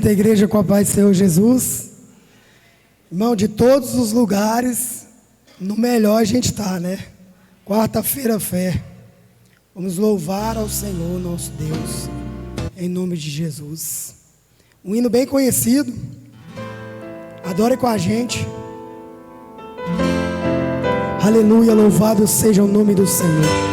Da igreja com a paz do Senhor Jesus. Irmão, de todos os lugares, no melhor a gente está, né? Quarta-feira, fé. Vamos louvar ao Senhor, nosso Deus, em nome de Jesus. Um hino bem conhecido. Adore com a gente. Aleluia, louvado seja o nome do Senhor.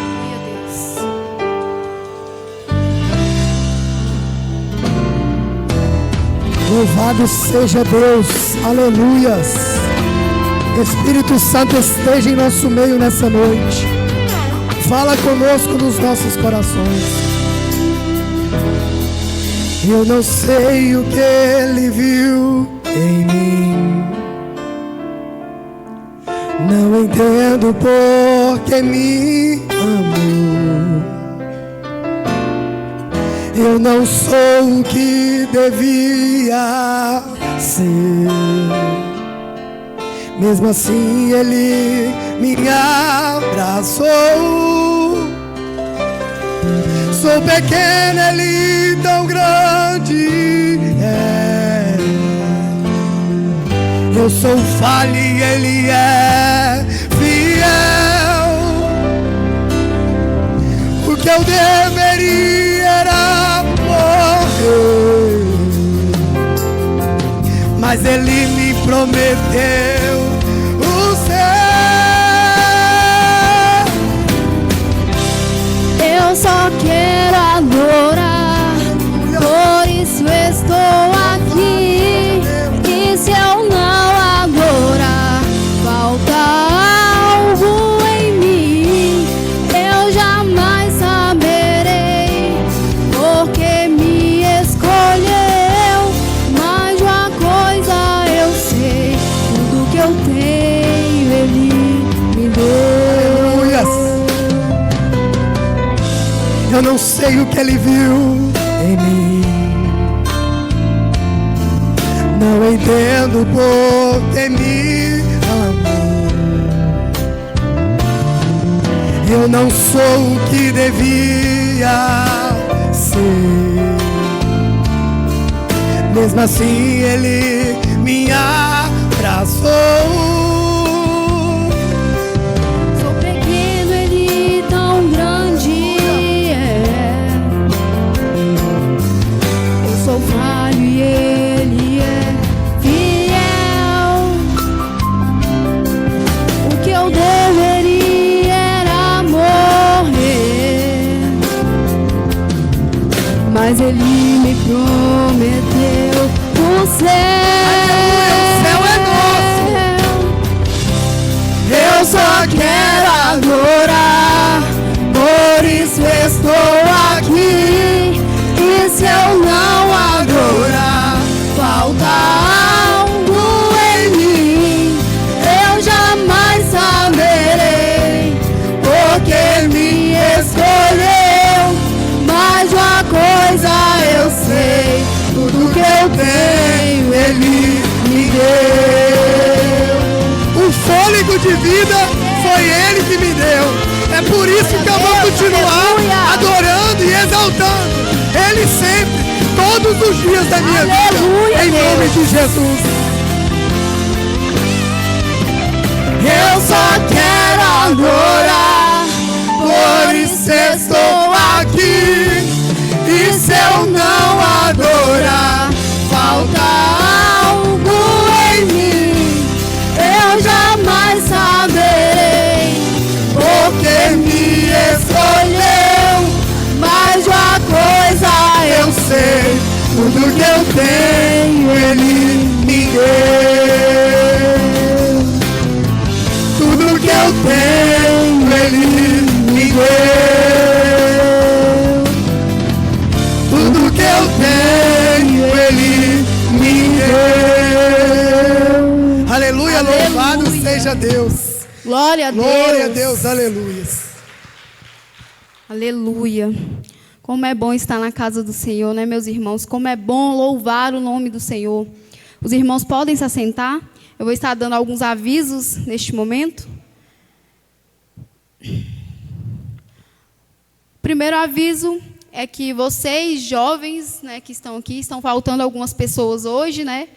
Louvado seja Deus, aleluias. Espírito Santo esteja em nosso meio nessa noite. Fala conosco nos nossos corações. Eu não sei o que Ele viu em mim, não entendo por que me amou. Eu não sou o que devia ser, mesmo assim Ele me abraçou. Sou pequeno, Ele tão grande é. Eu sou falho e Ele é fiel. O que eu deveria era morrer, mas Ele me prometeu o céu. Eu só quero adorar, por isso estou aqui. E se eu não adorar, falta algo em mim. Eu jamais saberei porque me escolheu. Mas uma coisa eu sei, tudo que eu tenho Ele me deu. Aleluias. Eu não sei o que Ele viu em mim, não entendo por que me amou. Eu não sou o que devia ser, mesmo assim Ele me abraçou. Sou pequeno, Ele tão grande é. Eu sou falho e Ele é fiel. O que eu deveria era morrer, mas Ele me prometeu o céu. O céu é nosso. Eu só quero adorar, por isso estou aqui. E se eu não adorar, falta algo em mim. Eu jamais saberei porque me escolheu. Mas uma coisa eu sei, tudo que eu tenho Ele me deu. O fôlego de vida foi Ele que me deu. É por isso que eu vou continuar adorando e exaltando Ele sempre, todos os dias da minha vida, em nome de Jesus. Eu só quero adorar, por isso estou aqui. E se eu não adorar, falta algo em mim. Eu jamais saberei porque me escolheu. Mas uma coisa eu sei, tudo que eu tenho Ele me deu. Tudo que eu tenho Ele me deu. Tudo que eu tenho Ele me deu. Aleluia, louvado seja Deus. Glória a Deus. Glória a Deus, aleluia. Aleluia. Como é bom estar na casa do Senhor, né, meus irmãos? Como é bom louvar o nome do Senhor. Os irmãos podem se assentar. Eu vou estar dando alguns avisos neste momento. Primeiro aviso é que vocês, jovens, né, que estão aqui, estão faltando algumas pessoas hoje, né?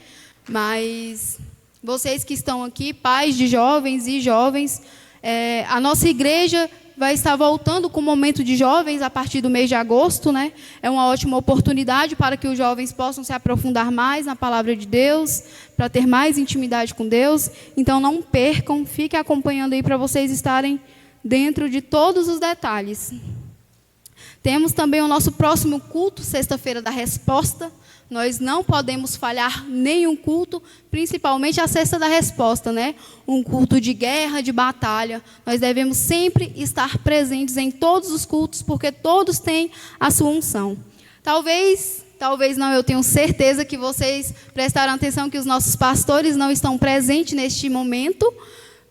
Mas vocês que estão aqui, pais de jovens e jovens, a nossa igreja vai estar voltando com o momento de jovens a partir do mês de agosto, né? É uma ótima oportunidade para que os jovens possam se aprofundar mais na palavra de Deus, para ter mais intimidade com Deus. Então, não percam, fiquem acompanhando aí para vocês estarem dentro de todos os detalhes. Temos também o nosso próximo culto, sexta-feira da resposta. Nós não podemos falhar nenhum culto, principalmente a sexta da resposta, né? Um culto de guerra, de batalha. Nós devemos sempre estar presentes em todos os cultos, porque todos têm a sua unção. Talvez não, eu tenho certeza que vocês prestaram atenção que os nossos pastores não estão presentes neste momento,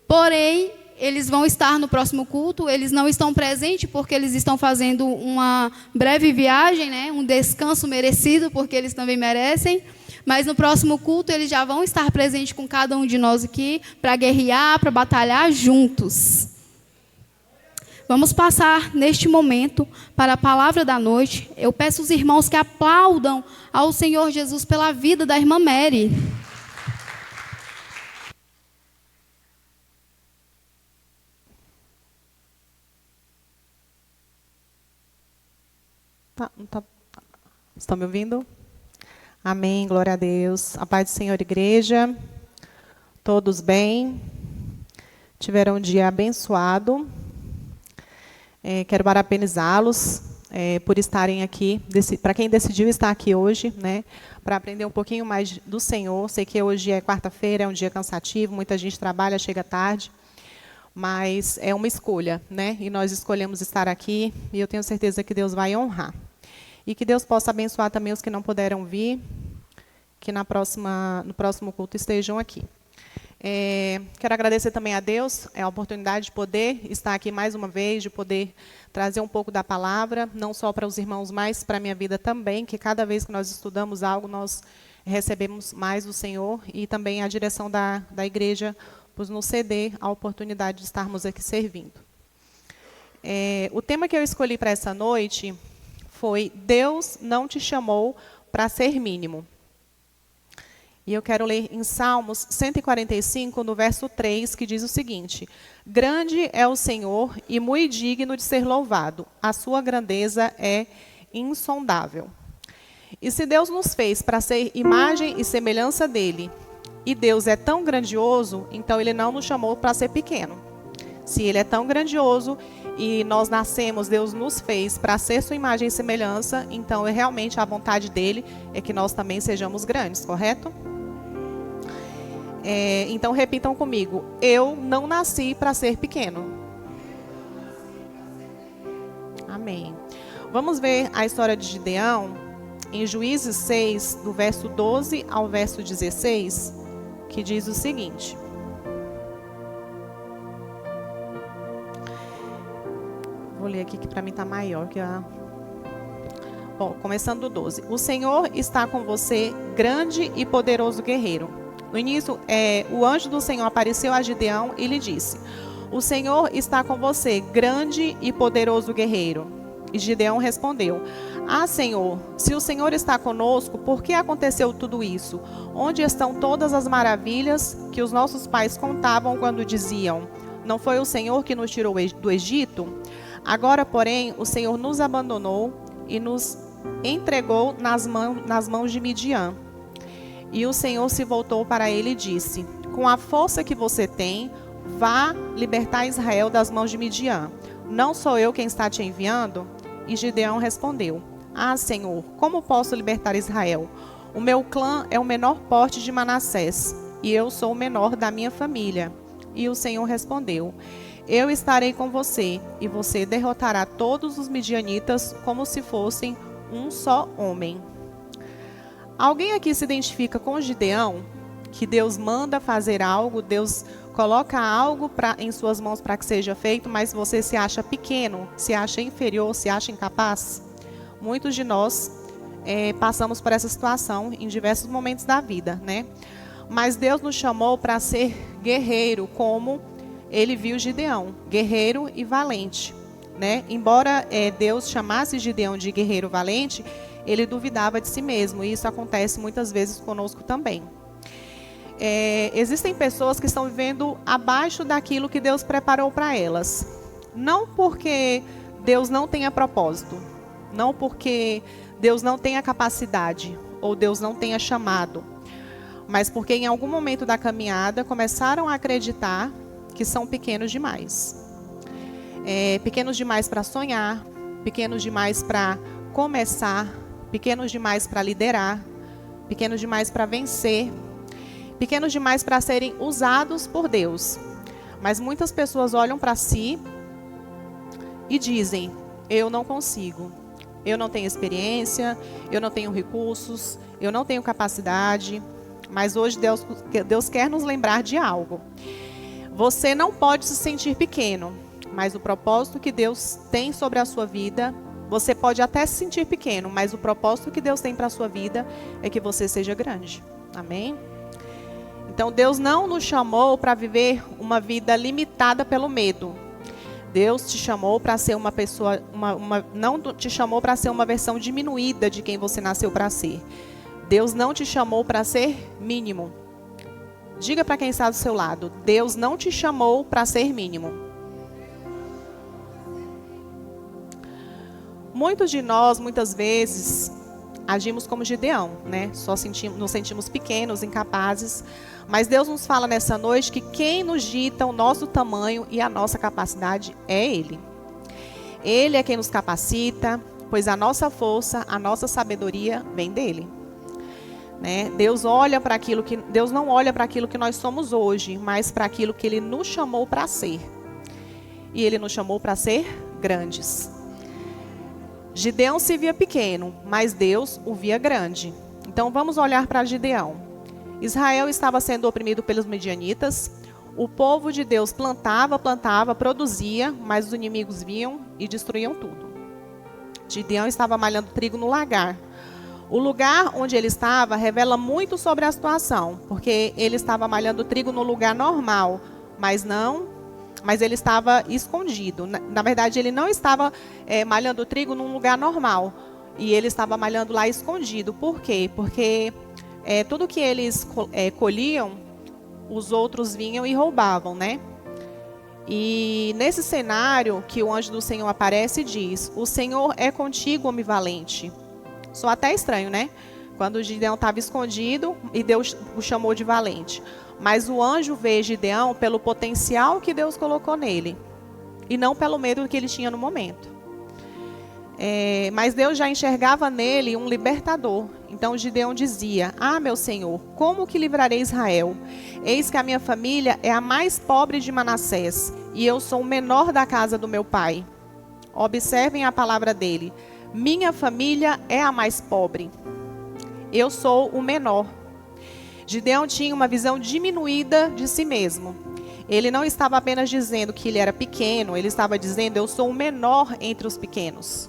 porém, eles vão estar no próximo culto. Eles não estão presentes porque eles estão fazendo uma breve viagem, né? Um descanso merecido, porque eles também merecem. Mas no próximo culto eles já vão estar presentes com cada um de nós aqui para guerrear, para batalhar juntos. Vamos passar neste momento para a palavra da noite. Eu peço aos irmãos que aplaudam ao Senhor Jesus pela vida da irmã Mary. Estão me ouvindo? Amém, glória a Deus. A paz do Senhor, igreja. Todos bem? Tiveram um dia abençoado. Quero parabenizá-los por estarem aqui, para quem decidiu estar aqui hoje, né, para aprender um pouquinho mais do Senhor. Sei que hoje é quarta-feira, é um dia cansativo, muita gente trabalha, chega tarde. Mas é uma escolha, né? E nós escolhemos estar aqui, e eu tenho certeza que Deus vai honrar. E que Deus possa abençoar também os que não puderam vir, que no próximo culto estejam aqui. Quero agradecer também a Deus a oportunidade de poder estar aqui mais uma vez, de poder trazer um pouco da palavra, não só para os irmãos, mas para a minha vida também, que cada vez que nós estudamos algo, nós recebemos mais do Senhor, e também a direção da igreja por nos ceder a oportunidade de estarmos aqui servindo. O tema que eu escolhi para essa noite foi: Deus não te chamou para ser mínimo. E eu quero ler em Salmos 145, no verso 3, que diz o seguinte: Grande é o Senhor e muito digno de ser louvado, a sua grandeza é insondável. E se Deus nos fez para ser imagem e semelhança dele, e Deus é tão grandioso, então Ele não nos chamou para ser pequeno. Se Ele é tão grandioso e nós nascemos, Deus nos fez para ser sua imagem e semelhança, então realmente a vontade dEle é que nós também sejamos grandes, correto? Então repitam comigo: eu não nasci para ser pequeno. Amém. Vamos ver a história de Gideão em Juízes 6, do verso 12 ao verso 16, que diz o seguinte. Vou ler aqui que para mim está maior que a... Bom, começando do 12. O Senhor está com você, grande e poderoso guerreiro. No início, o anjo do Senhor apareceu a Gideão e lhe disse: o Senhor está com você, grande e poderoso guerreiro. E Gideão respondeu: ah, Senhor, se o Senhor está conosco, por que aconteceu tudo isso? Onde estão todas as maravilhas que os nossos pais contavam quando diziam: não foi o Senhor que nos tirou do Egito? Agora, porém, o Senhor nos abandonou e nos entregou nas mãos de Midian. E o Senhor se voltou para ele e disse: com a força que você tem, vá libertar Israel das mãos de Midian. Não sou eu quem está te enviando? E Gideão respondeu: ah, Senhor, como posso libertar Israel? O meu clã é o menor porte de Manassés, e eu sou o menor da minha família. E o Senhor respondeu: eu estarei com você, e você derrotará todos os midianitas como se fossem um só homem. Alguém aqui se identifica com Gideão? Que Deus manda fazer algo, Deus coloca algo em suas mãos para que seja feito, mas você se acha pequeno, se acha inferior, se acha incapaz? Muitos de nós passamos por essa situação em diversos momentos da vida, né? Mas Deus nos chamou para ser guerreiro, como Ele viu Gideão, guerreiro e valente. né? Embora Deus chamasse Gideão de guerreiro valente, ele duvidava de si mesmo. E isso acontece muitas vezes conosco também. Existem pessoas que estão vivendo abaixo daquilo que Deus preparou para elas. Não porque Deus não tenha propósito, não porque Deus não tenha capacidade ou Deus não tenha chamado, mas porque em algum momento da caminhada começaram a acreditar que são pequenos demais. Pequenos demais para sonhar, pequenos demais para começar, pequenos demais para liderar, pequenos demais para vencer, pequenos demais para serem usados por Deus. Mas muitas pessoas olham para si e dizem: eu não consigo, eu não tenho experiência, eu não tenho recursos, eu não tenho capacidade. Mas hoje Deus quer nos lembrar de algo. Você não pode se sentir pequeno, mas o propósito que Deus tem sobre a sua vida, você pode até se sentir pequeno, mas o propósito que Deus tem para a sua vida é que você seja grande. Amém? Então Deus não nos chamou para viver uma vida limitada pelo medo. Deus te chamou para ser uma pessoa, não te chamou para ser uma versão diminuída de quem você nasceu para ser. Deus não te chamou para ser mínimo. Diga para quem está do seu lado: Deus não te chamou para ser mínimo. Muitos de nós, muitas vezes, agimos como Gideão, né? Nos sentimos pequenos, incapazes. Mas Deus nos fala nessa noite que quem nos dita o nosso tamanho e a nossa capacidade é Ele. Ele é quem nos capacita, pois a nossa força, a nossa sabedoria vem dEle. Né? Deus não olha para aquilo que nós somos hoje, mas para aquilo que Ele nos chamou para ser. E Ele nos chamou para ser grandes. Gideão se via pequeno, mas Deus o via grande. Então vamos olhar para Gideão. Israel estava sendo oprimido pelos medianitas. O povo de Deus plantava, produzia, mas os inimigos vinham e destruíam tudo. Gideão estava malhando trigo no lagar. O lugar onde ele estava revela muito sobre a situação, porque ele estava malhando trigo no lugar normal, mas ele estava escondido. Na verdade, ele não estava malhando trigo num lugar normal, e ele estava malhando lá escondido. Por quê? Porque tudo que eles colhiam, os outros vinham e roubavam, né? E nesse cenário que o anjo do Senhor aparece e diz: o Senhor é contigo, homem valente. Só até estranho, né? Quando o Gideão estava escondido e Deus o chamou de valente. Mas o anjo vê Gideão pelo potencial que Deus colocou nele. E não pelo medo que ele tinha no momento. Mas Deus já enxergava nele um libertador. Então Gideão dizia: ah, meu Senhor, como que livrarei Israel? Eis que a minha família é a mais pobre de Manassés, e eu sou o menor da casa do meu pai. Observem a palavra dele: minha família é a mais pobre. Eu sou o menor. Gideão tinha uma visão diminuída de si mesmo. Ele não estava apenas dizendo que ele era pequeno, ele estava dizendo: eu sou o menor entre os pequenos.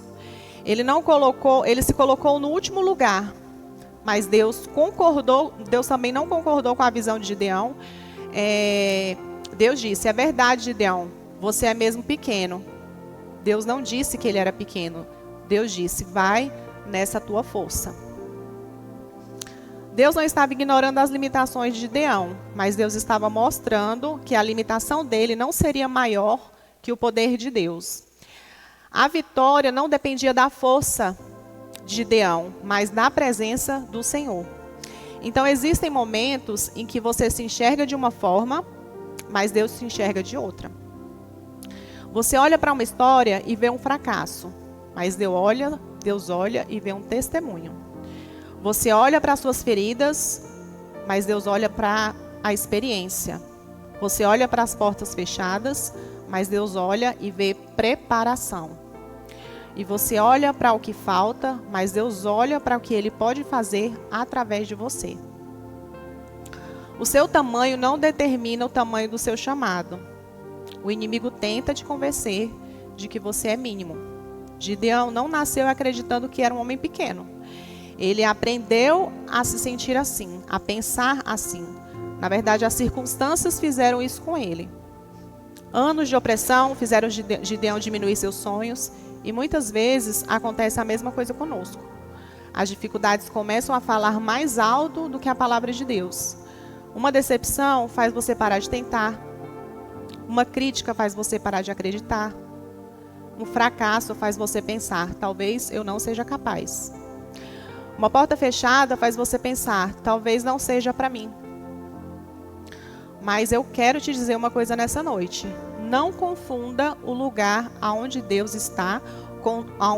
Ele se colocou no último lugar. Mas Deus também não concordou com a visão de Gideão. Deus disse: é verdade, Gideão, você é mesmo pequeno. Deus não disse que ele era pequeno. Deus disse: vai nessa tua força. Deus não estava ignorando as limitações de Gideão, mas Deus estava mostrando que a limitação dele não seria maior que o poder de Deus. A vitória não dependia da força de Gideão, mas da presença do Senhor. Então existem momentos em que você se enxerga de uma forma, mas Deus se enxerga de outra. Você olha para uma história e vê um fracasso, mas Deus olha e vê um testemunho. Você olha para as suas feridas, mas Deus olha para a experiência. Você olha para as portas fechadas, mas Deus olha e vê preparação. E você olha para o que falta, mas Deus olha para o que Ele pode fazer através de você. O seu tamanho não determina o tamanho do seu chamado. O inimigo tenta te convencer de que você é mínimo. Gideão não nasceu acreditando que era um homem pequeno. Ele aprendeu a se sentir assim, a pensar assim. Na verdade, as circunstâncias fizeram isso com ele. Anos de opressão fizeram Gideão diminuir seus sonhos, e muitas vezes acontece a mesma coisa conosco. As dificuldades começam a falar mais alto do que a palavra de Deus. Uma decepção faz você parar de tentar. Uma crítica faz você parar de acreditar. Um fracasso faz você pensar, talvez eu não seja capaz. Uma porta fechada faz você pensar, talvez não seja para mim. Mas eu quero te dizer uma coisa nessa noite. Não confunda o lugar aonde Deus está,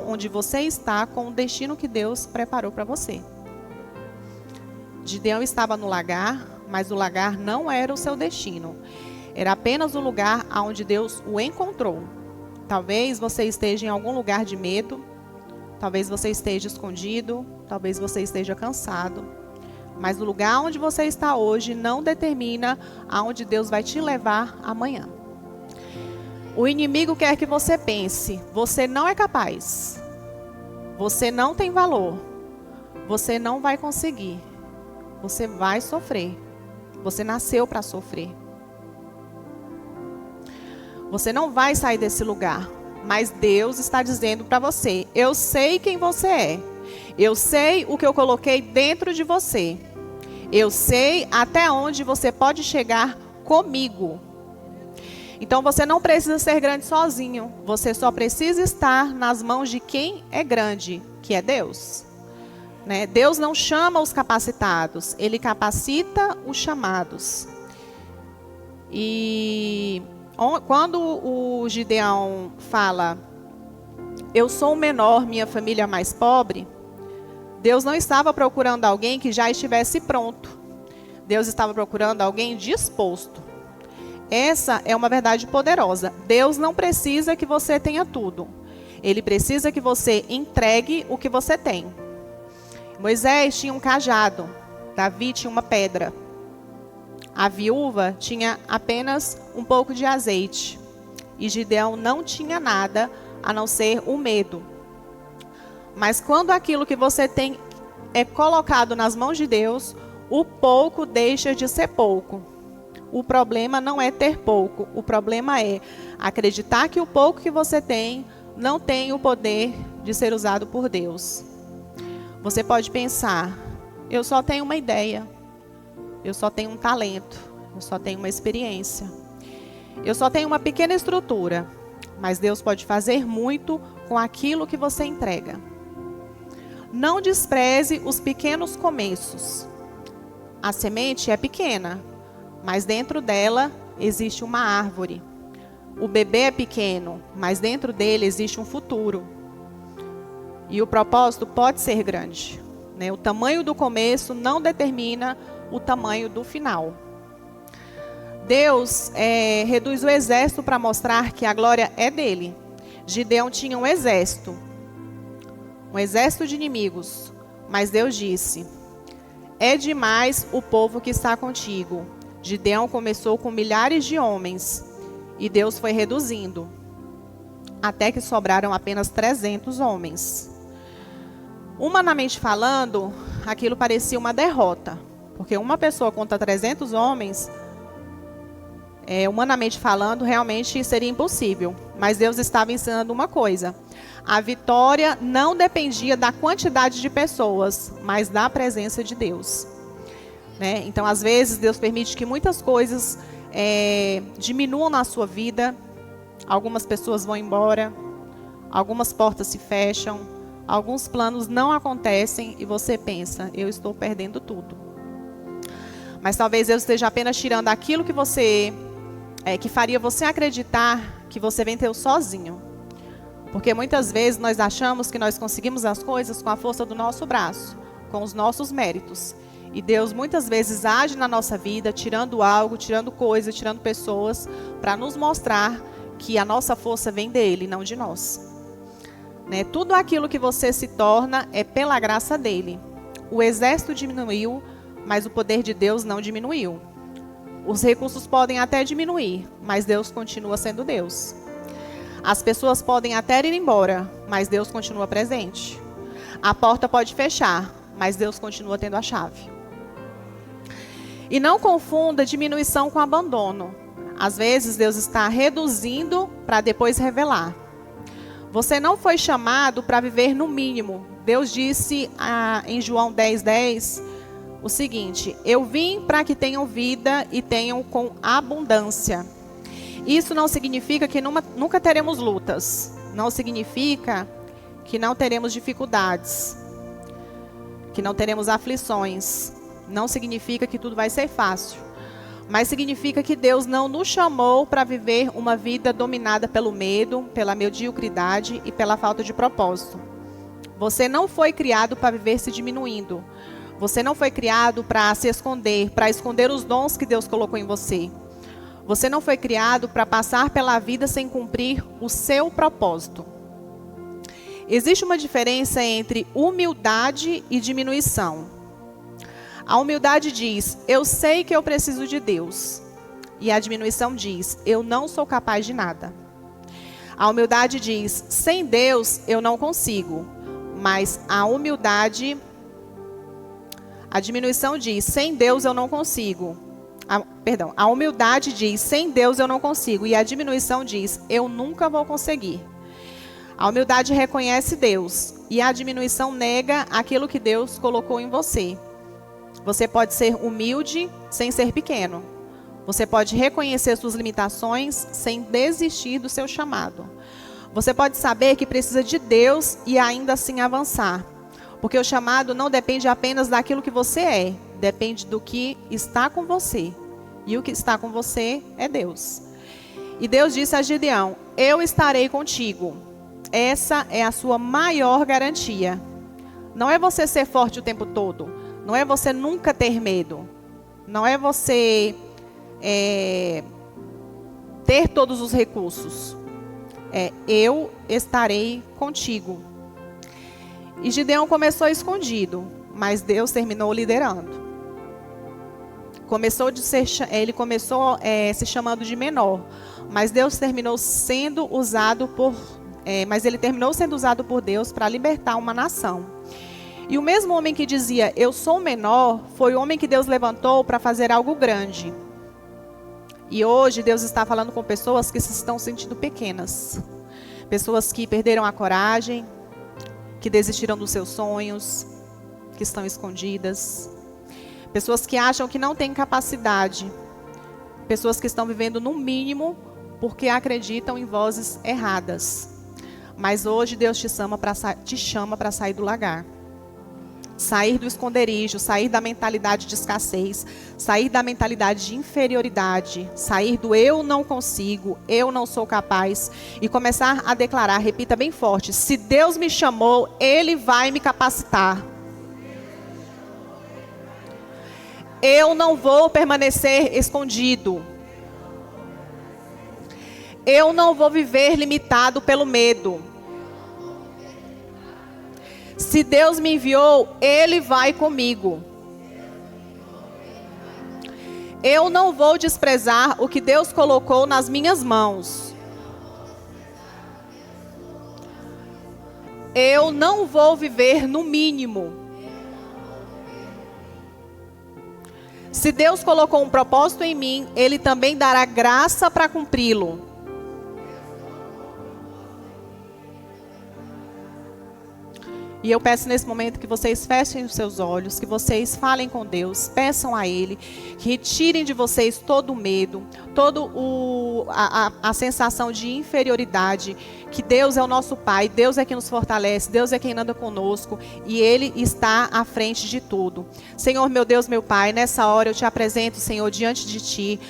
onde você está, com o destino que Deus preparou para você. Gideão estava no lagar, mas o lagar não era o seu destino. Era apenas o lugar aonde Deus o encontrou. Talvez você esteja em algum lugar de medo, talvez você esteja escondido, talvez você esteja cansado. Mas o lugar onde você está hoje não determina aonde Deus vai te levar amanhã. O inimigo quer que você pense, você não é capaz, você não tem valor, você não vai conseguir, você vai sofrer, você nasceu para sofrer. Você não vai sair desse lugar, mas Deus está dizendo para você, eu sei quem você é, eu sei o que eu coloquei dentro de você, eu sei até onde você pode chegar comigo. Então você não precisa ser grande sozinho, você só precisa estar nas mãos de quem é grande, que é Deus. Né? Deus não chama os capacitados, Ele capacita os chamados. E quando o Gideão fala, eu sou o menor, minha família mais pobre, Deus não estava procurando alguém que já estivesse pronto. Deus estava procurando alguém disposto. Essa é uma verdade poderosa. Deus não precisa que você tenha tudo. Ele precisa que você entregue o que você tem. Moisés tinha um cajado. Davi tinha uma pedra. A viúva tinha apenas um pouco de azeite. E Gideão não tinha nada a não ser o medo. Mas quando aquilo que você tem é colocado nas mãos de Deus, o pouco deixa de ser pouco. O problema não é ter pouco, o problema é acreditar que o pouco que você tem não tem o poder de ser usado por Deus. Você pode pensar, eu só tenho uma ideia, eu só tenho um talento, eu só tenho uma experiência, eu só tenho uma pequena estrutura, mas Deus pode fazer muito com aquilo que você entrega. Não despreze os pequenos começos. A semente é pequena, mas dentro dela existe uma árvore. O bebê é pequeno, mas dentro dele existe um futuro. E o propósito pode ser grande. Né? O tamanho do começo não determina o tamanho do final. Deus reduz o exército para mostrar que a glória é dele. Gideão tinha um exército de inimigos. Mas Deus disse, é demais o povo que está contigo. Gideão começou com milhares de homens e Deus foi reduzindo, até que sobraram apenas 300 homens. Humanamente falando, aquilo parecia uma derrota, porque uma pessoa contra 300 homens, humanamente falando, realmente seria impossível. Mas Deus estava ensinando uma coisa, a vitória não dependia da quantidade de pessoas, mas da presença de Deus. Né? Então, às vezes, Deus permite que muitas coisas diminuam na sua vida. Algumas pessoas vão embora, algumas portas se fecham, alguns planos não acontecem e você pensa, eu estou perdendo tudo. Mas talvez Deus esteja apenas tirando aquilo que que faria você acreditar que você venceu sozinho. Porque muitas vezes nós achamos que nós conseguimos as coisas com a força do nosso braço, com os nossos méritos. E Deus muitas vezes age na nossa vida, tirando algo, tirando coisas, tirando pessoas, para nos mostrar que a nossa força vem dele, não de nós. Né? Tudo aquilo que você se torna é pela graça dele. O exército diminuiu, mas o poder de Deus não diminuiu. Os recursos podem até diminuir, mas Deus continua sendo Deus. As pessoas podem até ir embora, mas Deus continua presente. A porta pode fechar, mas Deus continua tendo a chave. E não confunda diminuição com abandono. Às vezes Deus está reduzindo para depois revelar. Você não foi chamado para viver no mínimo. Deus disse em João 10:10 o seguinte: eu vim para que tenham vida e tenham com abundância. Isso não significa que nunca teremos lutas. Não significa que não teremos dificuldades, que não teremos aflições. Não significa que tudo vai ser fácil. Mas significa que Deus não nos chamou para viver uma vida dominada pelo medo, pela mediocridade e pela falta de propósito. Você não foi criado para viver se diminuindo. Você não foi criado para se esconder, para esconder os dons que Deus colocou em você. Você não foi criado para passar pela vida sem cumprir o seu propósito. Existe uma diferença entre humildade e diminuição. A humildade diz: eu sei que eu preciso de Deus. E a diminuição diz: eu não sou capaz de nada. A humildade diz: sem Deus eu não consigo. Mas a diminuição diz: sem Deus eu não consigo. A humildade diz: sem Deus eu não consigo. E a diminuição diz: eu nunca vou conseguir. A humildade reconhece Deus. E a diminuição nega aquilo que Deus colocou em você. Você pode ser humilde sem ser pequeno. Você pode reconhecer suas limitações sem desistir do seu chamado. Você pode saber que precisa de Deus e ainda assim avançar. Porque o chamado não depende apenas daquilo que você é. Depende do que está com você. E o que está com você é Deus. E Deus disse a Gideão: eu estarei contigo. Essa é a sua maior garantia. Não é você ser forte o tempo todo. Não é você nunca ter medo. Não é você ter todos os recursos. Eu estarei contigo. E Gideão começou escondido, mas Deus terminou liderando. Ele começou se chamando de menor, mas Deus terminou sendo usado ele terminou sendo usado por Deus para libertar uma nação. E o mesmo homem que dizia: eu sou menor, foi o homem que Deus levantou para fazer algo grande. E hoje Deus está falando com pessoas que se estão sentindo pequenas. Pessoas que perderam a coragem, que desistiram dos seus sonhos, que estão escondidas. Pessoas que acham que não têm capacidade. Pessoas que estão vivendo no mínimo porque acreditam em vozes erradas. Mas hoje Deus te chama para sair do lagar. Sair do esconderijo, sair da mentalidade de escassez, sair da mentalidade de inferioridade, sair do eu não consigo, eu não sou capaz e começar a declarar, repita bem forte: se Deus me chamou, Ele vai me capacitar. Eu não vou permanecer escondido. Eu não vou viver limitado pelo medo. Se Deus me enviou, Ele vai comigo. Eu não vou desprezar o que Deus colocou nas minhas mãos. Eu não vou viver no mínimo. Se Deus colocou um propósito em mim, Ele também dará graça para cumpri-lo. E eu peço nesse momento que vocês fechem os seus olhos, que vocês falem com Deus, peçam a Ele, que retirem de vocês todo o medo, a sensação de inferioridade, que Deus é o nosso Pai, Deus é quem nos fortalece, Deus é quem anda conosco e Ele está à frente de tudo. Senhor, meu Deus, meu Pai, nessa hora eu te apresento, Senhor, diante de Ti,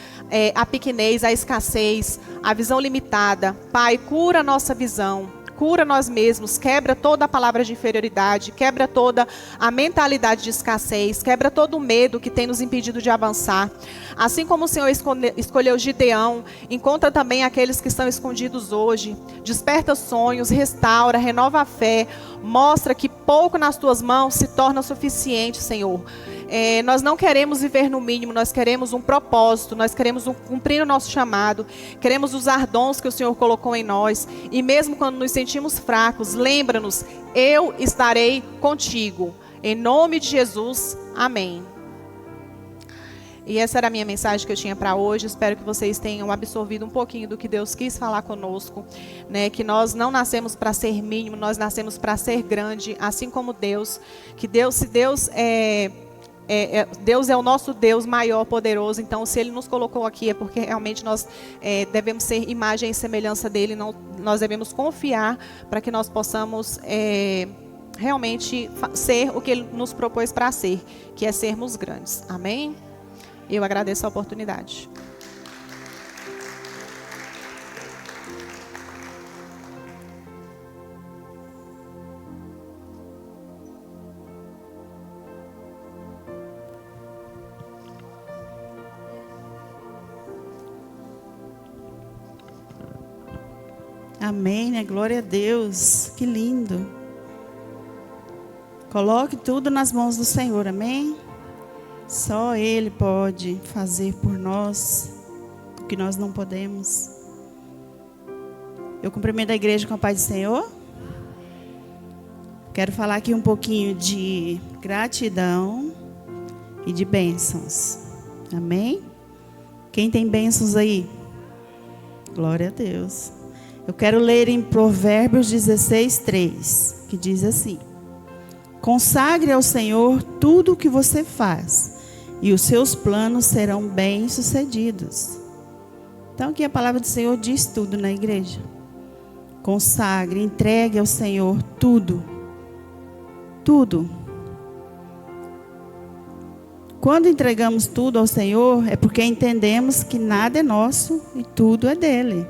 a pequenez, a escassez, a visão limitada. Pai, cura a nossa visão. Cura nós mesmos, quebra toda a palavra de inferioridade, quebra toda a mentalidade de escassez, quebra todo o medo que tem nos impedido de avançar. Assim como o Senhor escolheu Gideão, encontra também aqueles que estão escondidos hoje. Desperta sonhos, restaura, renova a fé, mostra que pouco nas tuas mãos se torna suficiente, Senhor. Nós não queremos viver no mínimo, nós queremos um propósito, nós queremos cumprir o nosso chamado, queremos usar dons que o Senhor colocou em nós. E mesmo quando nos sentimos fracos, lembra-nos: eu estarei contigo. Em nome de Jesus, amém. E essa era a minha mensagem que eu tinha para hoje. Espero que vocês tenham absorvido um pouquinho do que Deus quis falar conosco, né? Que nós não nascemos para ser mínimo, nós nascemos para ser grande, assim como Deus. Que Deus, se Deus Deus é o nosso Deus maior, poderoso. Então, se Ele nos colocou aqui, é porque realmente nós devemos ser imagem e semelhança dEle. Nós devemos confiar para que nós possamos realmente ser o que Ele nos propôs para ser, que é sermos grandes. Amém? Eu agradeço a oportunidade. Amém, né? Glória a Deus. Que lindo. Coloque tudo nas mãos do Senhor, amém? Só Ele pode fazer por nós o que nós não podemos. Eu cumprimento a igreja com a paz do Senhor. Quero falar aqui um pouquinho de gratidão e de bênçãos. Amém? Quem tem bênçãos aí? Glória a Deus. Eu quero ler em Provérbios 16:3, que diz assim: consagre ao Senhor tudo o que você faz, e os seus planos serão bem-sucedidos. Então aqui a palavra do Senhor diz tudo na igreja. Consagre, entregue ao Senhor tudo. Tudo. Quando entregamos tudo ao Senhor, é porque entendemos que nada é nosso e tudo é dele.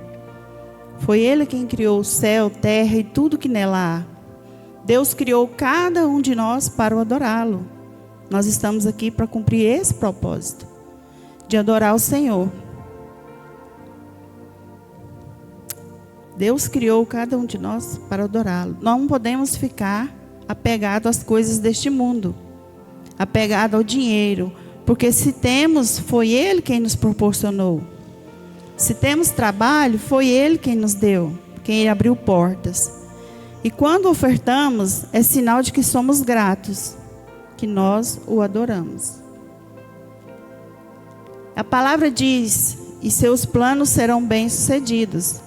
Foi Ele quem criou o céu, terra e tudo que nela há. Deus criou cada um de nós para o adorá-lo. Nós estamos aqui para cumprir esse propósito, de adorar o Senhor. Deus criou cada um de nós para adorá-lo. Não podemos ficar apegados às coisas deste mundo, apegados ao dinheiro, porque se temos, foi Ele quem nos proporcionou. Se temos trabalho, foi Ele quem nos deu, quem abriu portas. E quando ofertamos, é sinal de que somos gratos, que nós o adoramos. A palavra diz: e seus planos serão bem-sucedidos.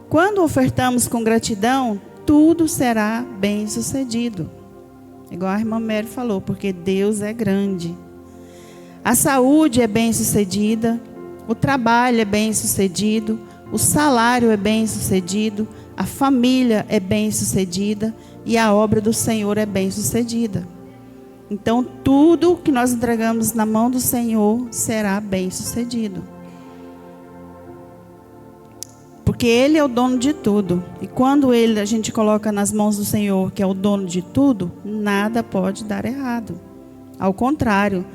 Quando ofertamos com gratidão, tudo será bem-sucedido. Igual a irmã Mary falou, porque Deus é grande. A saúde é bem-sucedida, o trabalho é bem-sucedido, o salário é bem-sucedido, a família é bem-sucedida e a obra do Senhor é bem-sucedida. Então, tudo que nós entregamos na mão do Senhor será bem-sucedido. Porque Ele é o dono de tudo. E quando a gente coloca nas mãos do Senhor, que é o dono de tudo, nada pode dar errado. Ao contrário,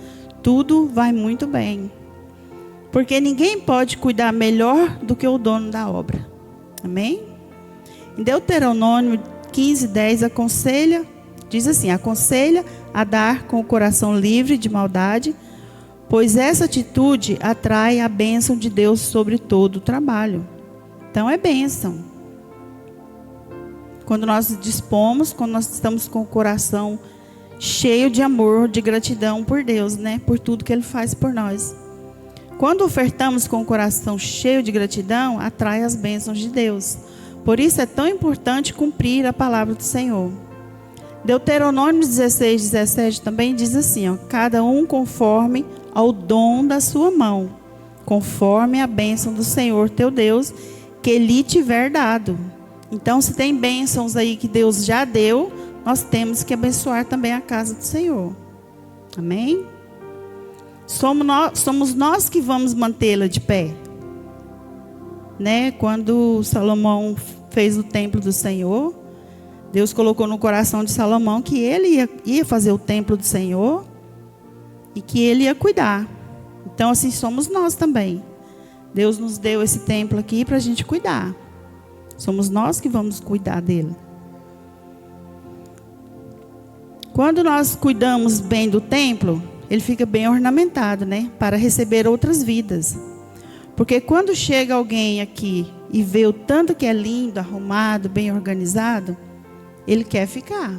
tudo vai muito bem. Porque ninguém pode cuidar melhor do que o dono da obra. Amém? Em Deuteronômio 15:10 diz assim: aconselha a dar com o coração livre de maldade, pois essa atitude atrai a bênção de Deus sobre todo o trabalho. Então é bênção. Quando nós dispomos, quando nós estamos com o coração cheio de amor, de gratidão por Deus, né? Por tudo que Ele faz por nós. Quando ofertamos com o coração cheio de gratidão, atrai as bênçãos de Deus. Por isso é tão importante cumprir a palavra do Senhor. Deuteronômio 16:17 também diz assim: ó, cada um conforme ao dom da sua mão, conforme a bênção do Senhor teu Deus, que lhe tiver dado. Então, se tem bênçãos aí que Deus já deu, nós temos que abençoar também a casa do Senhor. Amém? Somos nós que vamos mantê-la de pé. Né? Quando Salomão fez o templo do Senhor, Deus colocou no coração de Salomão que ele ia fazer o templo do Senhor e que ele ia cuidar. Então, assim, somos nós também. Deus nos deu esse templo aqui para a gente cuidar. Somos nós que vamos cuidar dele. Quando nós cuidamos bem do templo, ele fica bem ornamentado, né? Para receber outras vidas. Porque quando chega alguém aqui e vê o tanto que é lindo, arrumado, bem organizado, ele quer ficar.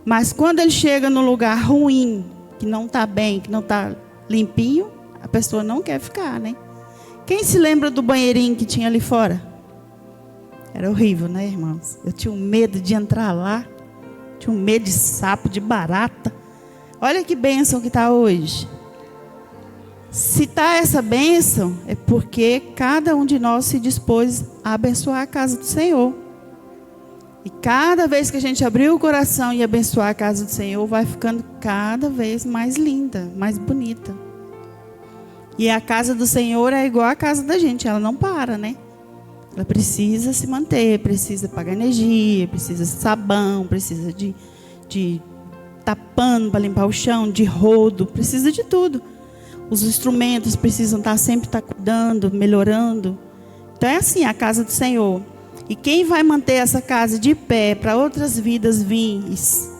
Mas quando ele chega num lugar ruim, que não está bem, que não está limpinho, a pessoa não quer ficar, né? Quem se lembra do banheirinho que tinha ali fora? Era horrível, né, irmãos? Eu tinha um medo de entrar lá. Tinha um medo de sapo, de barata. Olha que bênção que está hoje. Se está essa bênção, é porque cada um de nós se dispôs a abençoar a casa do Senhor. E cada vez que a gente abrir o coração e abençoar a casa do Senhor, vai ficando cada vez mais linda, mais bonita. E a casa do Senhor é igual a casa da gente, ela não para, né? Ela precisa se manter, precisa pagar energia, precisa de sabão, precisa de pano para limpar o chão, de rodo, precisa de tudo. Os instrumentos precisam sempre estar cuidando, melhorando. Então é assim a casa do Senhor. E quem vai manter essa casa de pé para outras vidas vir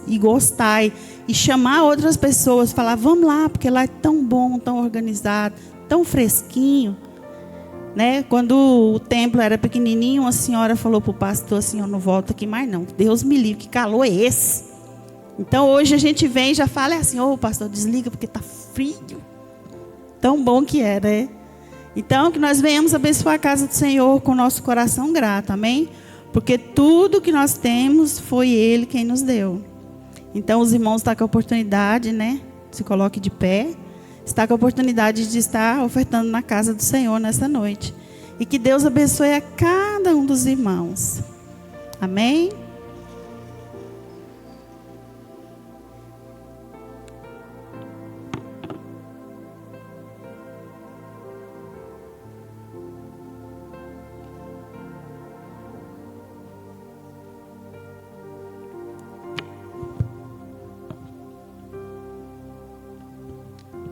e gostar e chamar outras pessoas, falar, vamos lá, porque lá é tão bom, tão organizado, tão fresquinho. Né? Quando o templo era pequenininho, uma senhora falou para o pastor assim, eu não volto aqui mais não. Deus me livre, que calor é esse? Então hoje a gente vem e já fala assim, pastor, desliga porque está frio. Tão bom que é, né? Então, que nós venhamos abençoar a casa do Senhor com o nosso coração grato, amém? Porque tudo que nós temos foi Ele quem nos deu. Então, os irmãos estão com a oportunidade, né? Se coloque de pé. Está com a oportunidade de estar ofertando na casa do Senhor nessa noite. E que Deus abençoe a cada um dos irmãos. Amém?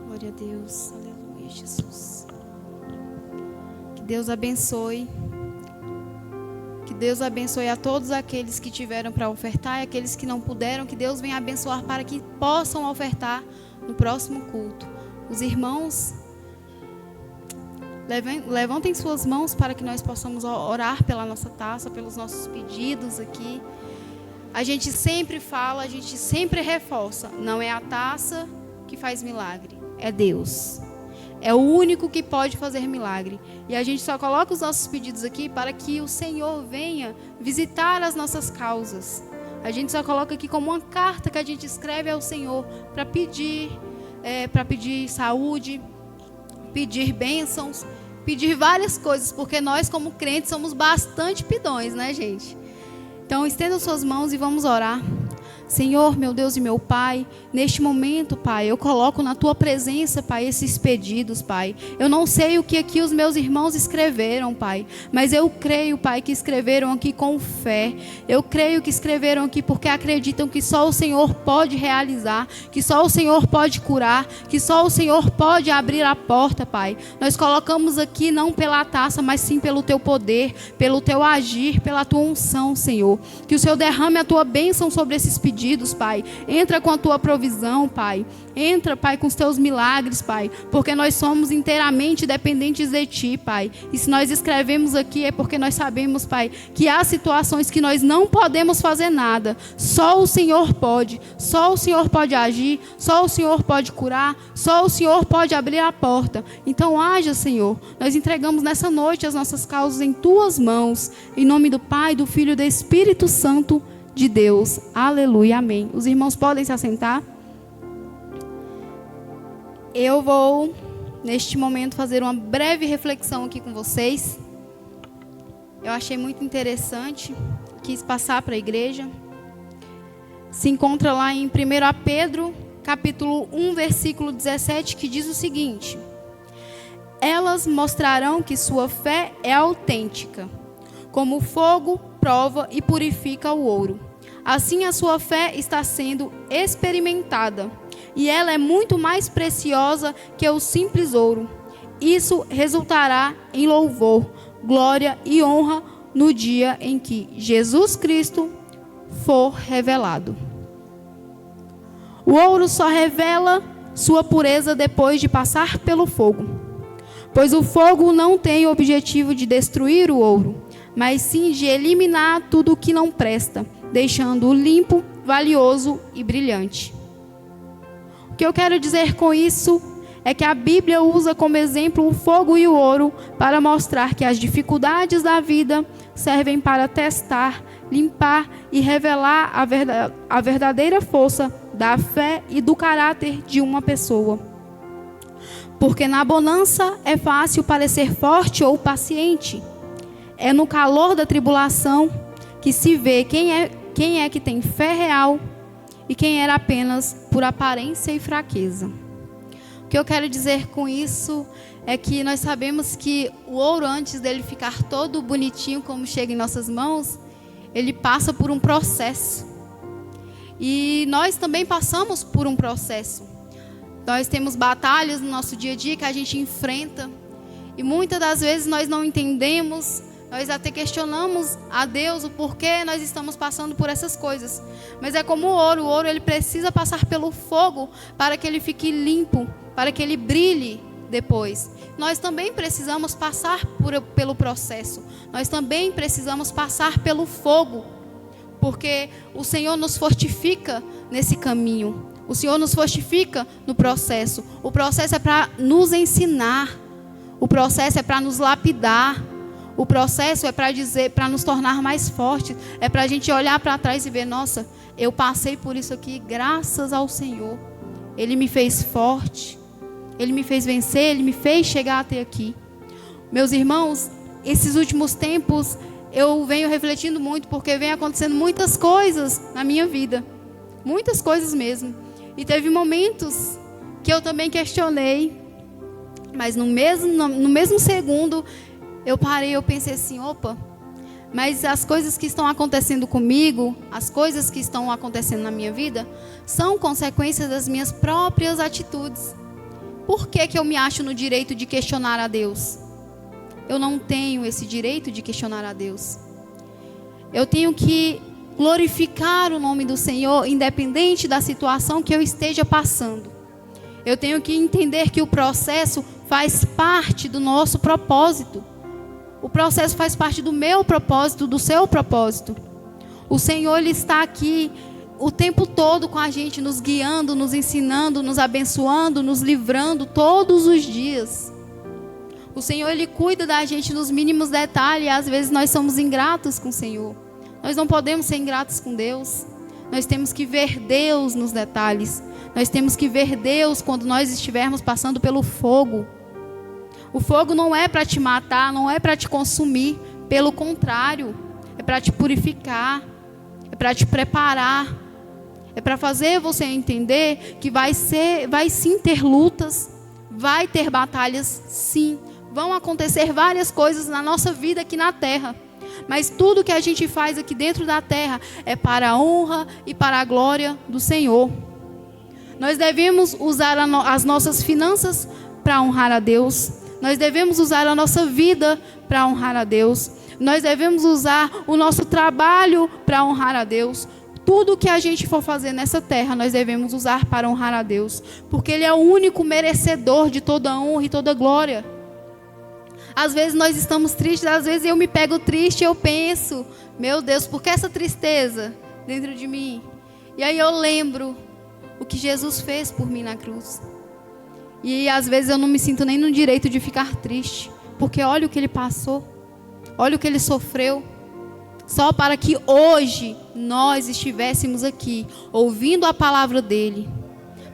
Glória a Deus, aleluia, Jesus. Que Deus abençoe. Que Deus abençoe a todos aqueles que tiveram para ofertar e aqueles que não puderam. Que Deus venha abençoar para que possam ofertar no próximo culto. Os irmãos, levantem suas mãos para que nós possamos orar pela nossa taça, pelos nossos pedidos aqui. A gente sempre fala, a gente sempre reforça. Não é a taça que faz milagre. É Deus. É o único que pode fazer milagre. E a gente só coloca os nossos pedidos aqui para que o Senhor venha visitar as nossas causas. A gente só coloca aqui como uma carta que a gente escreve ao Senhor para pedir saúde, pedir bênçãos, pedir várias coisas, porque nós como crentes somos bastante pidões, né, gente? Então estendam suas mãos e vamos orar. Senhor, meu Deus e meu Pai, neste momento, Pai, eu coloco na Tua presença, Pai, esses pedidos, Pai. Eu não sei o que aqui os meus irmãos escreveram, Pai, mas eu creio, Pai, que escreveram aqui com fé. Eu creio que escreveram aqui porque acreditam que só o Senhor pode realizar, que só o Senhor pode curar, que só o Senhor pode abrir a porta, Pai. Nós colocamos aqui não pela taça, mas sim pelo Teu poder, pelo Teu agir, pela Tua unção, Senhor. Que o Senhor derrame a Tua bênção sobre esses pedidos, Pai. Entra com a Tua provisão, Pai. Entra, Pai, com os Teus milagres, Pai. Porque nós somos inteiramente dependentes de Ti, Pai. E se nós escrevemos aqui é porque nós sabemos, Pai, que há situações que nós não podemos fazer nada. Só o Senhor pode. Só o Senhor pode agir. Só o Senhor pode curar. Só o Senhor pode abrir a porta. Então haja, Senhor. Nós entregamos nessa noite as nossas causas em Tuas mãos. Em nome do Pai, do Filho e do Espírito Santo de Deus. Aleluia, amém. Os irmãos podem se assentar. Eu vou, neste momento, fazer uma breve reflexão aqui com vocês. Eu achei muito interessante, quis passar para a igreja. Se encontra lá em 1 Pedro, capítulo 1, versículo 17, que diz o seguinte: elas mostrarão que sua fé é autêntica, como o fogo prova e purifica o ouro. Assim a sua fé está sendo experimentada, e ela é muito mais preciosa que o simples ouro. Isso resultará em louvor, glória e honra no dia em que Jesus Cristo for revelado. O ouro só revela sua pureza depois de passar pelo fogo, pois o fogo não tem o objetivo de destruir o ouro, mas sim de eliminar tudo o que não presta, deixando-o limpo, valioso e brilhante. O que eu quero dizer com isso é que a Bíblia usa como exemplo o fogo e o ouro para mostrar que as dificuldades da vida servem para testar, limpar e revelar a verdadeira força da fé e do caráter de uma pessoa. Porque na bonança é fácil parecer forte ou paciente. É no calor da tribulação que se vê quem é que tem fé real e quem era apenas por aparência e fraqueza. O que eu quero dizer com isso é que nós sabemos que o ouro, antes dele ficar todo bonitinho como chega em nossas mãos, ele passa por um processo. E nós também passamos por um processo. Nós temos batalhas no nosso dia a dia que a gente enfrenta. E muitas das vezes nós não entendemos, nós até questionamos a Deus o porquê nós estamos passando por essas coisas. Mas é como o ouro ele precisa passar pelo fogo para que ele fique limpo, para que ele brilhe depois. Nós também precisamos passar pelo processo. Nós também precisamos passar pelo fogo. Porque o Senhor nos fortifica nesse caminho. O Senhor nos fortifica no processo. O processo é para nos ensinar. O processo é para nos lapidar. O processo é para nos tornar mais fortes. É para a gente olhar para trás e ver, nossa, eu passei por isso aqui graças ao Senhor. Ele me fez forte. Ele me fez vencer. Ele me fez chegar até aqui. Meus irmãos, esses últimos tempos eu venho refletindo muito, porque vem acontecendo muitas coisas na minha vida. Muitas coisas mesmo. E teve momentos que eu também questionei. Mas no mesmo segundo, eu parei, eu pensei assim, opa, mas as coisas que estão acontecendo comigo, as coisas que estão acontecendo na minha vida, são consequências das minhas próprias atitudes. Por que eu me acho no direito de questionar a Deus? Eu não tenho esse direito de questionar a Deus. Eu tenho que glorificar o nome do Senhor, independente da situação que eu esteja passando. Eu tenho que entender que o processo faz parte do nosso propósito. O processo faz parte do meu propósito, do seu propósito. O Senhor, Ele está aqui o tempo todo com a gente, nos guiando, nos ensinando, nos abençoando, nos livrando todos os dias. O Senhor, Ele cuida da gente nos mínimos detalhes. E às vezes nós somos ingratos com o Senhor. Nós não podemos ser ingratos com Deus. Nós temos que ver Deus nos detalhes. Nós temos que ver Deus quando nós estivermos passando pelo fogo. O fogo não é para te matar, não é para te consumir. Pelo contrário, é para te purificar. É para te preparar. É para fazer você entender que vai sim ter lutas. Vai ter batalhas, sim. Vão acontecer várias coisas na nossa vida aqui na terra. Mas tudo que a gente faz aqui dentro da terra é para a honra e para a glória do Senhor. Nós devemos usar as nossas finanças para honrar a Deus. Nós devemos usar a nossa vida para honrar a Deus. Nós devemos usar o nosso trabalho para honrar a Deus. Tudo que a gente for fazer nessa terra, nós devemos usar para honrar a Deus. Porque Ele é o único merecedor de toda a honra e toda a glória. Às vezes nós estamos tristes, às vezes eu me pego triste e eu penso, meu Deus, por que essa tristeza dentro de mim? E aí eu lembro o que Jesus fez por mim na cruz. E às vezes eu não me sinto nem no direito de ficar triste, porque olha o que Ele passou, olha o que Ele sofreu, só para que hoje nós estivéssemos aqui, ouvindo a palavra dEle.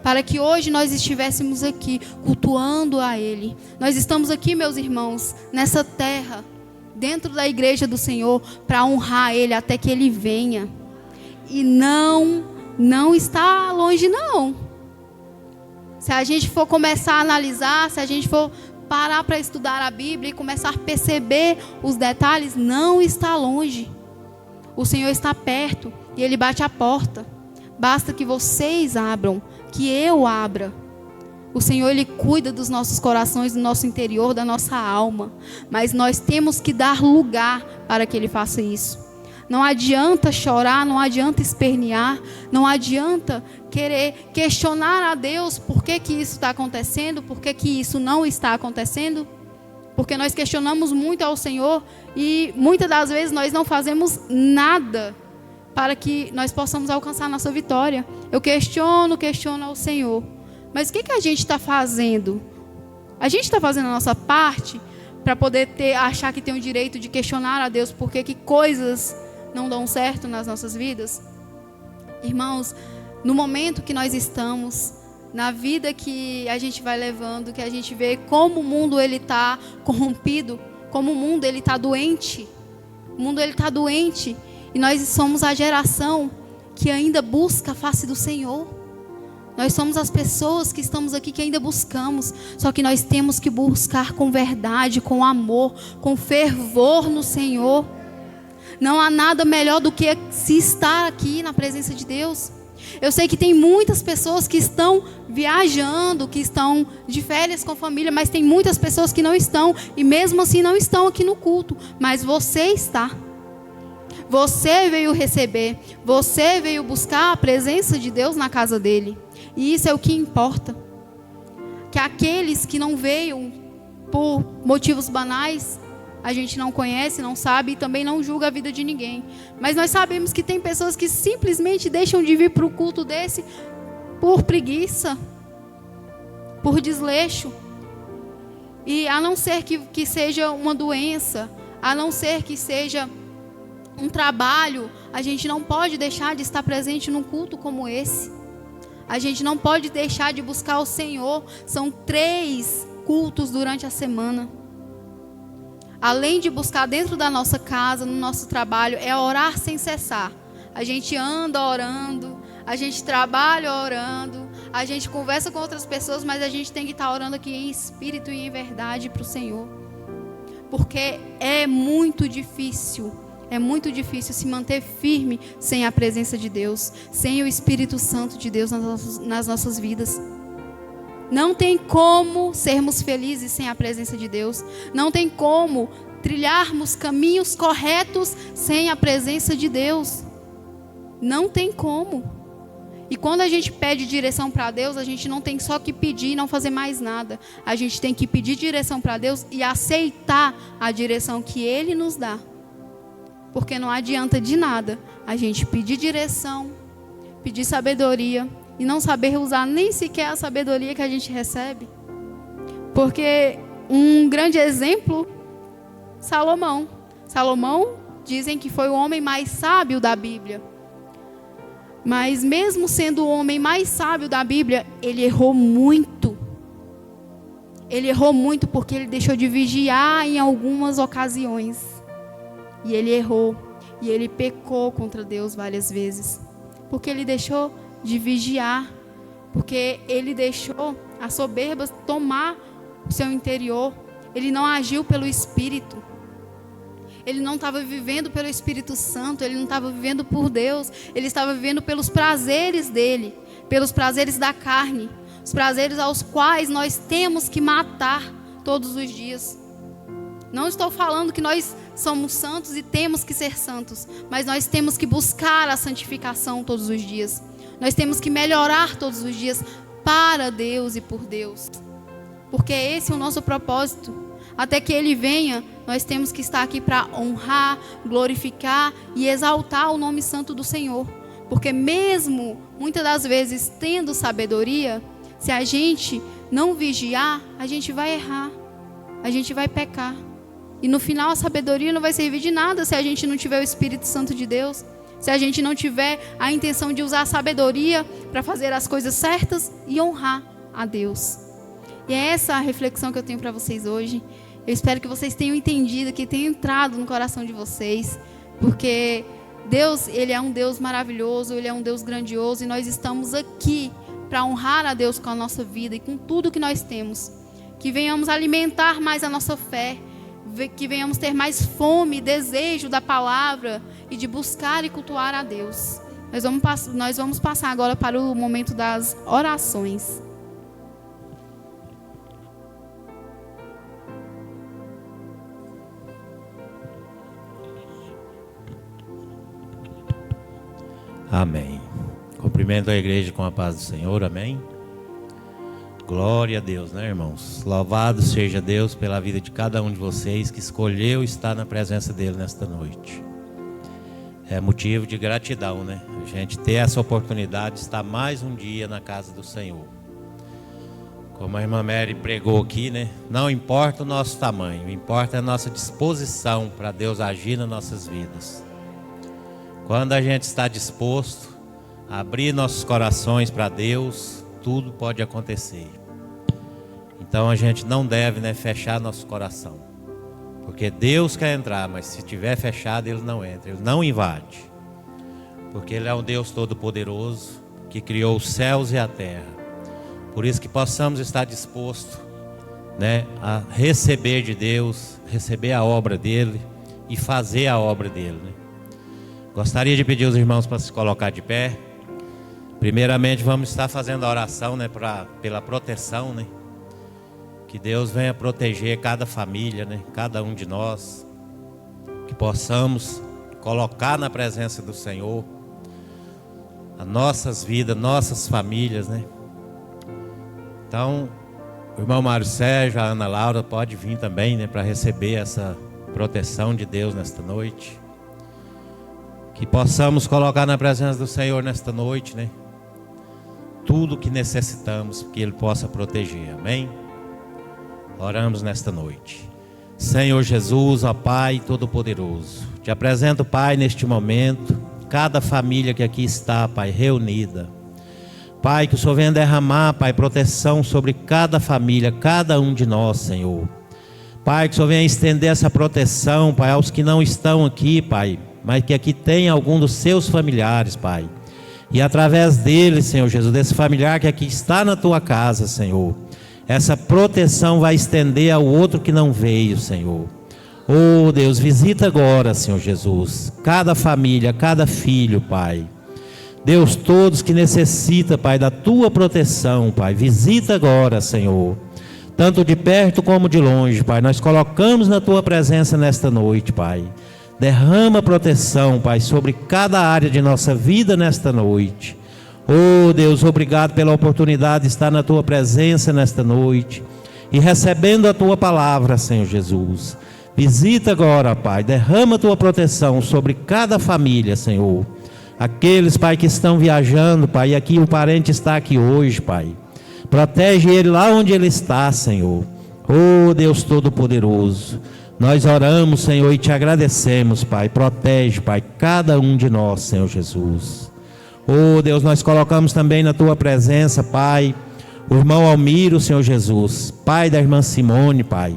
Para que hoje nós estivéssemos aqui, cultuando a Ele. Nós estamos aqui, meus irmãos, nessa terra, dentro da igreja do Senhor, para honrar Ele até que Ele venha. E não está longe, não. Se a gente for começar a analisar, se a gente for parar para estudar a Bíblia e começar a perceber os detalhes, não está longe. O Senhor está perto e Ele bate a porta. Basta que vocês abram, que eu abra. O Senhor, Ele cuida dos nossos corações, do nosso interior, da nossa alma. Mas nós temos que dar lugar para que Ele faça isso. Não adianta chorar, não adianta espernear, não adianta querer questionar a Deus por que isso está acontecendo, por que isso não está acontecendo. Porque nós questionamos muito ao Senhor e muitas das vezes nós não fazemos nada para que nós possamos alcançar a nossa vitória. Eu questiono ao Senhor, Mas o que a gente está fazendo? A gente está fazendo a nossa parte para poder achar que tem o direito de questionar a Deus por que coisas não dão certo nas nossas vidas? Irmãos, no momento que nós estamos, na vida que a gente vai levando, que a gente vê como o mundo ele está corrompido, como o mundo ele está doente. O mundo ele está doente e nós somos a geração que ainda busca a face do Senhor. Nós somos as pessoas que estamos aqui que ainda buscamos. Só que nós temos que buscar com verdade, com amor, com fervor no Senhor. Não há nada melhor do que se estar aqui na presença de Deus. Eu sei que tem muitas pessoas que estão viajando, que estão de férias com a família, mas tem muitas pessoas que não estão, e mesmo assim não estão aqui no culto. Mas você está. Você veio receber, você veio buscar a presença de Deus na casa dele. E isso é o que importa. Que aqueles que não veio por motivos banais, a gente não conhece, não sabe e também não julga a vida de ninguém. Mas nós sabemos que tem pessoas que simplesmente deixam de vir para o culto desse por preguiça, por desleixo. E a não ser que seja uma doença, a não ser que seja um trabalho, a gente não pode deixar de estar presente num culto como esse. A gente não pode deixar de buscar o Senhor. São 3 cultos durante a semana. Além de buscar dentro da nossa casa, no nosso trabalho, é orar sem cessar. A gente anda orando, a gente trabalha orando, a gente conversa com outras pessoas, mas a gente tem que estar orando aqui em espírito e em verdade para o Senhor. Porque é muito difícil se manter firme sem a presença de Deus, sem o Espírito Santo de Deus nas nossas vidas. Não tem como sermos felizes sem a presença de Deus. Não tem como trilharmos caminhos corretos sem a presença de Deus. Não tem como. E quando a gente pede direção para Deus, a gente não tem só que pedir e não fazer mais nada. A gente tem que pedir direção para Deus e aceitar a direção que Ele nos dá. Porque não adianta de nada a gente pedir direção, pedir sabedoria e não saber usar nem sequer a sabedoria que a gente recebe. Porque um grande exemplo, Salomão. Salomão, dizem que foi o homem mais sábio da Bíblia. Mas mesmo sendo o homem mais sábio da Bíblia, ele errou muito. Ele errou muito porque ele deixou de vigiar em algumas ocasiões. E ele errou. E ele pecou contra Deus várias vezes. Porque ele deixou de vigiar. Porque ele deixou a soberba tomar o seu interior. Ele não agiu pelo Espírito. Ele não estava vivendo pelo Espírito Santo. Ele não estava vivendo por Deus. Ele estava vivendo pelos prazeres dele. Pelos prazeres da carne. Os prazeres aos quais nós temos que matar todos os dias. Não estou falando que nós somos santos e temos que ser santos. Mas nós temos que buscar a santificação todos os dias. Nós temos que melhorar todos os dias para Deus e por Deus. Porque esse é o nosso propósito. Até que Ele venha, nós temos que estar aqui para honrar, glorificar e exaltar o nome santo do Senhor. Porque mesmo, muitas das vezes, tendo sabedoria, se a gente não vigiar, a gente vai errar. A gente vai pecar. E no final a sabedoria não vai servir de nada se a gente não tiver o Espírito Santo de Deus. Se a gente não tiver a intenção de usar a sabedoria para fazer as coisas certas e honrar a Deus. E é essa a reflexão que eu tenho para vocês hoje. Eu espero que vocês tenham entendido, que tenha entrado no coração de vocês. Porque Deus, Ele é um Deus maravilhoso, Ele é um Deus grandioso. E nós estamos aqui para honrar a Deus com a nossa vida e com tudo que nós temos. Que venhamos alimentar mais a nossa fé. Que venhamos ter mais fome e desejo da palavra e de buscar e cultuar a Deus. Nós vamos passar agora para o momento das orações. Amém. Cumprimento a igreja com a paz do Senhor, amém. Glória a Deus, né, irmãos? Louvado seja Deus pela vida de cada um de vocês que escolheu estar na presença dele nesta noite. É motivo de gratidão, né? A gente ter essa oportunidade de estar mais um dia na casa do Senhor. Como a irmã Mary pregou aqui, né? Não importa o nosso tamanho, importa a nossa disposição para Deus agir nas nossas vidas. Quando a gente está disposto a abrir nossos corações para Deus, tudo pode acontecer. Então a gente não deve, né, fechar nosso coração. Porque Deus quer entrar, mas se tiver fechado, Ele não entra, Ele não invade. Porque Ele é um Deus todo-poderoso, que criou os céus e a terra. Por isso que possamos estar dispostos, né, a receber de Deus, receber a obra dEle e fazer a obra dEle, né? Gostaria de pedir aos irmãos para se colocar de pé. Primeiramente vamos estar fazendo a oração, né, pela proteção, né? Que Deus venha proteger cada família, né, cada um de nós. Que possamos colocar na presença do Senhor as nossas vidas, nossas famílias, né? Então, o irmão Mário Sérgio, a Ana Laura pode vir também, né, para receber essa proteção de Deus nesta noite. Que possamos colocar na presença do Senhor nesta noite, né, tudo que necessitamos, que Ele possa proteger, amém? Oramos nesta noite. Senhor Jesus, ó Pai Todo-Poderoso, te apresento, Pai, neste momento, cada família que aqui está, Pai, reunida. Pai, que o Senhor venha derramar, Pai, proteção sobre cada família, cada um de nós, Senhor. Pai, que o Senhor venha estender essa proteção, Pai, aos que não estão aqui, Pai, mas que aqui tem algum dos seus familiares, Pai. E através deles, Senhor Jesus, desse familiar que aqui está na tua casa, Senhor, essa proteção vai estender ao outro que não veio, Senhor. Oh Deus, visita agora, Senhor Jesus, cada família, cada filho, Pai. Deus, todos que necessitam, Pai, da tua proteção, Pai, visita agora, Senhor, tanto de perto como de longe, Pai. Nós colocamos na tua presença nesta noite, Pai. Derrama proteção, Pai, sobre cada área de nossa vida nesta noite. Oh Deus, obrigado pela oportunidade de estar na tua presença nesta noite e recebendo a tua palavra, Senhor Jesus. Visita agora, Pai, derrama a tua proteção sobre cada família, Senhor. Aqueles, Pai, que estão viajando, Pai, e aqui o parente está aqui hoje, Pai. Protege ele lá onde ele está, Senhor. Oh Deus Todo-Poderoso, nós oramos, Senhor, e te agradecemos, Pai. Protege, Pai, cada um de nós, Senhor Jesus. Oh Deus, nós colocamos também na tua presença, Pai, o irmão Almiro, Senhor Jesus, pai da irmã Simone, Pai.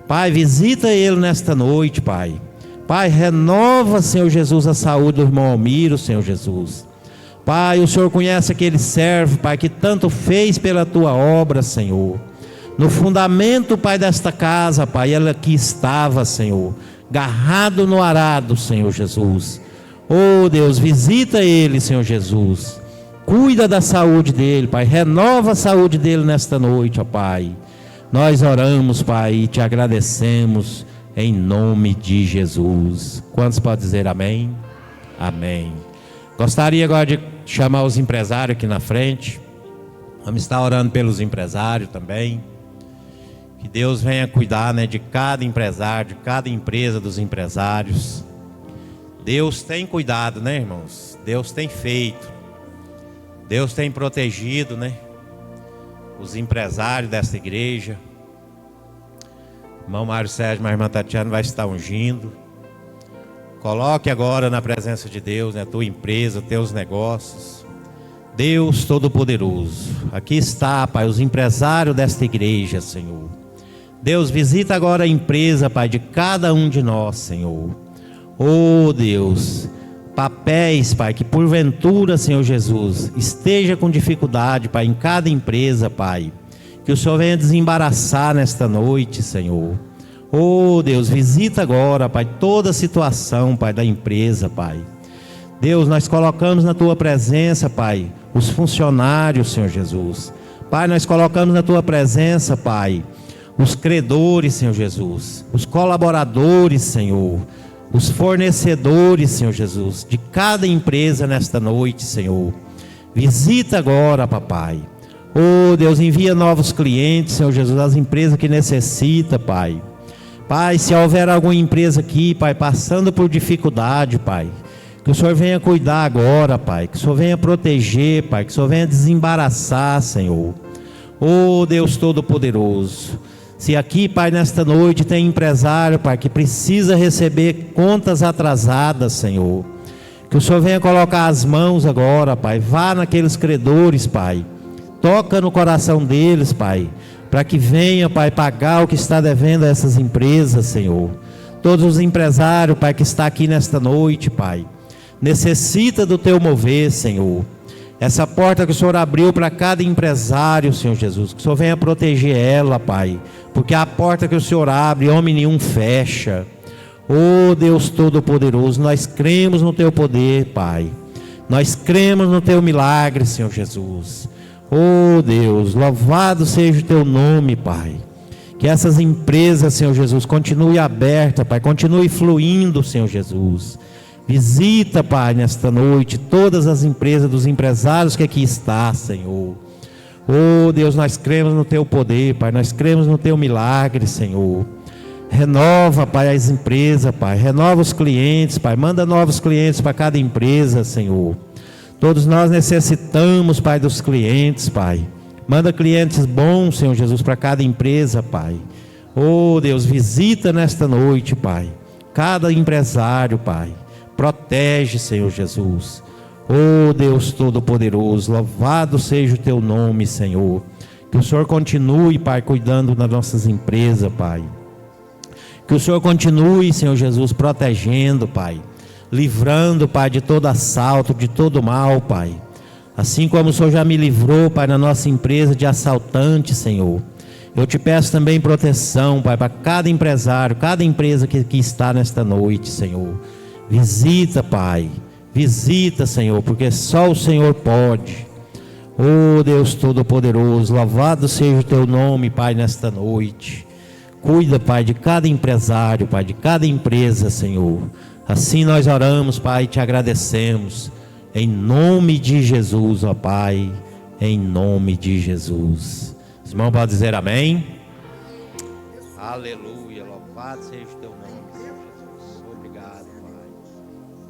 Pai, visita ele nesta noite, Pai. Pai, renova, Senhor Jesus, a saúde do irmão Almiro, Senhor Jesus. Pai, o Senhor conhece aquele servo, Pai, que tanto fez pela tua obra, Senhor. No fundamento, Pai, desta casa, Pai, ele aqui estava, Senhor, garrado no arado, Senhor Jesus. Oh Deus, visita ele, Senhor Jesus. Cuida da saúde dele, Pai. Renova a saúde dele nesta noite, ó Pai. Nós oramos, Pai, e te agradecemos em nome de Jesus. Quantos podem dizer amém? Amém. Gostaria agora de chamar os empresários aqui na frente. Vamos estar orando pelos empresários também. Que Deus venha cuidar, né, de cada empresário, de cada empresa dos empresários. Deus tem cuidado, né, irmãos? Deus tem feito. Deus tem protegido, né, os empresários dessa igreja. Irmão Mário Sérgio e a irmã Tatiana vai estar ungindo. Coloque agora na presença de Deus, né, a tua empresa, teus negócios. Deus Todo-Poderoso, aqui está, Pai, os empresários desta igreja, Senhor. Deus, visita agora a empresa, Pai, de cada um de nós, Senhor. Oh Deus, papéis, Pai, que porventura, Senhor Jesus, esteja com dificuldade, Pai, em cada empresa, Pai. Que o Senhor venha desembaraçar nesta noite, Senhor. Oh Deus, visita agora, Pai, toda a situação, Pai, da empresa, Pai. Deus, nós colocamos na tua presença, Pai, os funcionários, Senhor Jesus. Pai, nós colocamos na tua presença, Pai, os credores, Senhor Jesus, os colaboradores, Senhor, os fornecedores, Senhor Jesus, de cada empresa nesta noite, Senhor. Visita agora, papai. Oh Deus, envia novos clientes, Senhor Jesus, as empresas que necessitam, Pai. Pai, se houver alguma empresa aqui, Pai, passando por dificuldade, Pai, que o Senhor venha cuidar agora, Pai, que o Senhor venha proteger, Pai, que o Senhor venha desembaraçar, Senhor. Oh Deus Todo-Poderoso, se aqui, Pai, nesta noite tem empresário, Pai, que precisa receber contas atrasadas, Senhor, que o Senhor venha colocar as mãos agora, Pai, vá naqueles credores, Pai, toca no coração deles, Pai, para que venha, Pai, pagar o que está devendo a essas empresas, Senhor. Todos os empresários, Pai, que está aqui nesta noite, Pai, necessita do Teu mover, Senhor. Essa porta que o Senhor abriu para cada empresário, Senhor Jesus, que o Senhor venha proteger ela, Pai, porque a porta que o Senhor abre, homem nenhum fecha. Oh Deus Todo-Poderoso, nós cremos no Teu poder, Pai, nós cremos no Teu milagre, Senhor Jesus. Oh Deus, louvado seja o Teu nome, Pai. Que essas empresas, Senhor Jesus, continue aberta, Pai, continue fluindo, Senhor Jesus. Visita, Pai, nesta noite todas as empresas dos empresários que aqui está, Senhor. Oh Deus, nós cremos no Teu poder, Pai, nós cremos no Teu milagre, Senhor. Renova, Pai, as empresas, Pai, renova os clientes, Pai, manda novos clientes para cada empresa, Senhor. Todos nós necessitamos, Pai, dos clientes, Pai. Manda clientes bons, Senhor Jesus, para cada empresa, Pai. Oh Deus, visita nesta noite, Pai, cada empresário, Pai. Protege, Senhor Jesus. Oh Deus Todo-Poderoso, louvado seja o Teu nome, Senhor. Que o Senhor continue, Pai, cuidando das nossas empresas, Pai. Que o Senhor continue, Senhor Jesus, protegendo, Pai, livrando, Pai, de todo assalto, de todo mal, Pai. Assim como o Senhor já me livrou, Pai, na nossa empresa de assaltante, Senhor. Eu te peço também proteção, Pai, para cada empresário, cada empresa que está nesta noite, Senhor. Visita, Pai, visita, Senhor, porque só o Senhor pode. Oh Deus Todo-Poderoso, louvado seja o Teu nome, Pai, nesta noite. Cuida, Pai, de cada empresário, Pai, de cada empresa, Senhor. Assim nós oramos, Pai, e te agradecemos. Em nome de Jesus, ó Pai, em nome de Jesus. Os irmãos podem dizer amém? Aleluia, louvado seja o Teu nome, Senhor Jesus. Obrigado, Pai.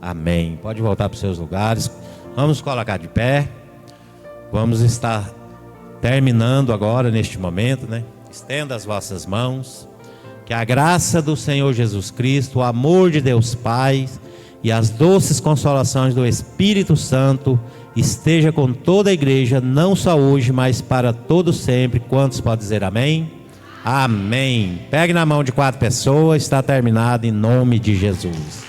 Amém. Pode voltar para os seus lugares. Vamos colocar de pé. Vamos estar terminando agora, neste momento, né? Estenda as vossas mãos. Que a graça do Senhor Jesus Cristo, o amor de Deus Pai e as doces consolações do Espírito Santo esteja com toda a igreja, não só hoje, mas para todo sempre. Quantos podem dizer amém? Amém. Pegue na mão de 4 pessoas, está terminado em nome de Jesus.